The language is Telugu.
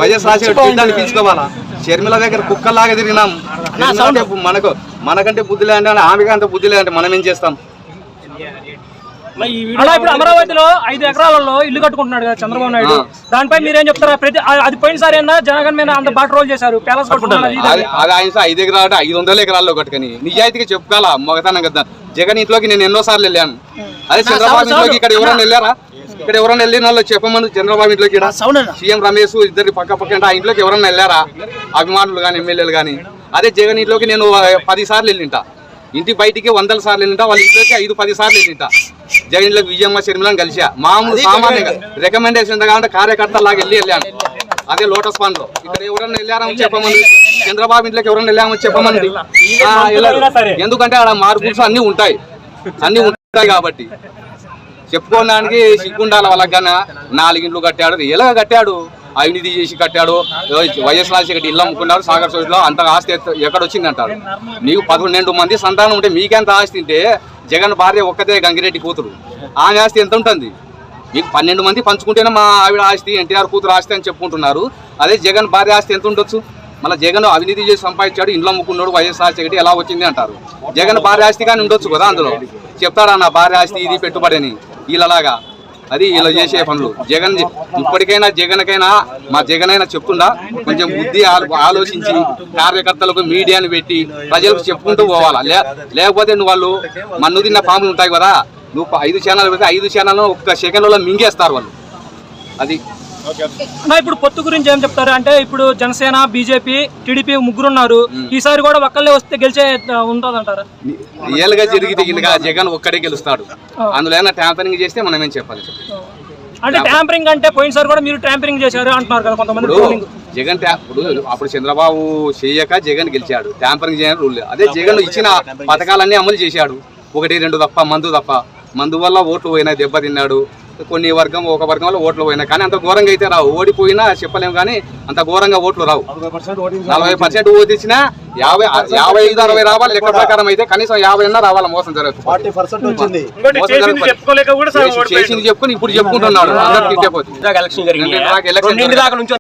వైఎస్ రాజశేఖర్ అనిపించుకోవాలా. షర్మిల దగ్గర కుక్కలాగా తిరిగినాం. మనకంటే బుద్ధి లేదంటే ఆమెగా అంత బుద్ధి లేదంటే మనం ఏం చేస్తాం? అలా ఇప్పుడు అమరావతిలో 5 ఎకరాలలో ఇల్లు కట్టుకుంటున్నాడు కదా చంద్రబాబు నాయుడు, దానిపై మీరేం చెప్తారా? అది పోయినసారి జగన్ మీద అంత బాట రోల్ చేశారు. అది ఆయన 5 ఎకరాలు 500 ఎకరాల్లో కట్టుకొని నిజాయితీగా చెప్పుకోవాలా. మొగతనం కదా. జగన్ ఇంట్లోకి నేను ఎన్నోసార్లు వెళ్ళాను. అదే చంద్రబాబు ఇంట్లోకి ఇక్కడ ఎవరైనా వెళ్ళారా? ఇక్కడ ఎవరైనా వెళ్ళిన వాళ్ళు చెప్పమని. చంద్రబాబు ఇంట్లోకి సీఎం రమేష్ ఇద్దరు పక్క పక్క ఆ ఇంట్లోకి ఎవరైనా వెళ్ళారా? అభిమానులు కానీ ఎమ్మెల్యేలు కానీ. అదే జగన్ ఇంట్లోకి నేను 10 సార్లు వెళ్ళింటా. ఇంటి బయటికి 100 సార్లు వెళ్ళింటా. వాళ్ళ ఇంట్లోకి 5-10 సార్లు వెళ్ళింటా. జగన్ ఇంట్లోకి విజయమ్మ షర్మిలను కలిసా. మామూలు సామాన్యంగా రికమెండేషన్ కావాలంటే కార్యకర్తలాగా వెళ్ళాను. అదే లోటస్ పాండ్ లో ఇక్కడ ఎవరైనా వెళ్ళారని చెప్పమని. చంద్రబాబు ఇంట్లోకి ఎవరైనా వెళ్ళామని చెప్పమని. ఎందుకంటే ఆడ మార్పులు అన్నీ ఉంటాయి కాబట్టి చెప్పుకోవడానికి సిగ్గుండాలి. వాళ్ళకి కన్నా 4 ఇండ్లు కట్టాడు. ఎలా కట్టాడు? అవినీతి చేసి కట్టాడు. వైఎస్ రాజశేఖర్ ఇల్లు అమ్ముకున్నాడు. సాగర్ సోజులో అంత ఆస్తి ఎక్కడ వచ్చింది అంటాడు. నీకు 12 మంది సంతానం ఉంటే మీకెంత ఆస్తి ఉంటే జగన్ భార్య ఒక్కతే గంగిరెడ్డి కూతురు. ఆమె ఆస్తి ఎంత ఉంటుంది? మీకు 12 మంది పంచుకుంటేనే మా ఆవిడ ఆస్తి ఎన్టీఆర్ కూతురు ఆస్తి అని చెప్పుకుంటున్నారు. అదే జగన్ భార్య ఆస్తి ఎంత ఉండొచ్చు? మళ్ళీ జగన్ అవినీతి చేసి సంపాదించాడు, ఇంట్లో అమ్ముకున్నాడు, వైఎస్ రాజశేఖర్ ఎలా వచ్చింది అంటారు. జగన్ భార్య ఆస్తి కానీ ఉండొచ్చు కదా. అందులో చెప్తాడా నా భార్య ఆస్తి ఇది పెట్టుబడి అని? వీళ్ళలాగా అది ఇలా చేసే పనులు. జగన్ ఇప్పటికైనా జగన్కైనా మా జగన్ అయినా చెప్తుండా కొంచెం బుద్ధి ఆలోచించి కార్యకర్తలకు మీడియాని పెట్టి ప్రజలకు చెప్పుకుంటూ పోవాలా. లేకపోతే నువ్వు వాళ్ళు మన్ను తిన్న పాములు ఉంటాయి కదా, నువ్వు 5 ఛానల్ పెడితే 5 ఛానల్ 1 సెకండ్లో మింగేస్తారు వాళ్ళు. అది ఇప్పుడు పొత్తు గురించి ఏం చెప్తారు అంటే, ఇప్పుడు జనసేన బీజేపీ టీడీపీ ముగ్గురున్నారు. ఈసారి కూడా ఒక్కళ్ళే వస్తే గెలిచే ఉంటుంది అంటారా? రియల్ గా జరిగితే జగన్ ఒక్కడే గెలుస్తాడు. అందులో ఏమైనా ట్యాంపరింగ్ చేస్తే మనం ఏం చెప్పాలి? అంటే ట్యాంపరింగ్ అంటే పోయినసారి కూడా మీరు ట్యాంపరింగ్ చేశారు అంటున్నారు కదా కొంతమంది. జగన్ అప్పుడు చంద్రబాబు చేయక జగన్ గెలిచాడు. ట్యాంపరింగ్ చేయని రూల్. అదే జగన్ ఇచ్చిన పథకాలన్నీ అమలు చేశాడు. 1-2 తప్ప మందు వల్ల ఓట్లు పోయినా దెబ్బతిన్నాడు. కొన్ని ఒక వర్గం వల్ల ఓట్లు పోయినా కానీ అంత ఘోరంగా అయితే రావు. ఓడిపోయినా చెప్పలేము కానీ అంత ఘోరంగా ఓట్లు రావు. 40% ఓటు ఇచ్చినా 55-60 రావాలి. లెక్క ప్రకారం అయితే కనీసం 50 రావాలి. మోసం జరుగుతుంది. చేసింది చెప్పుకొని ఇప్పుడు చెప్పుకుంటున్నాడు. అందరికి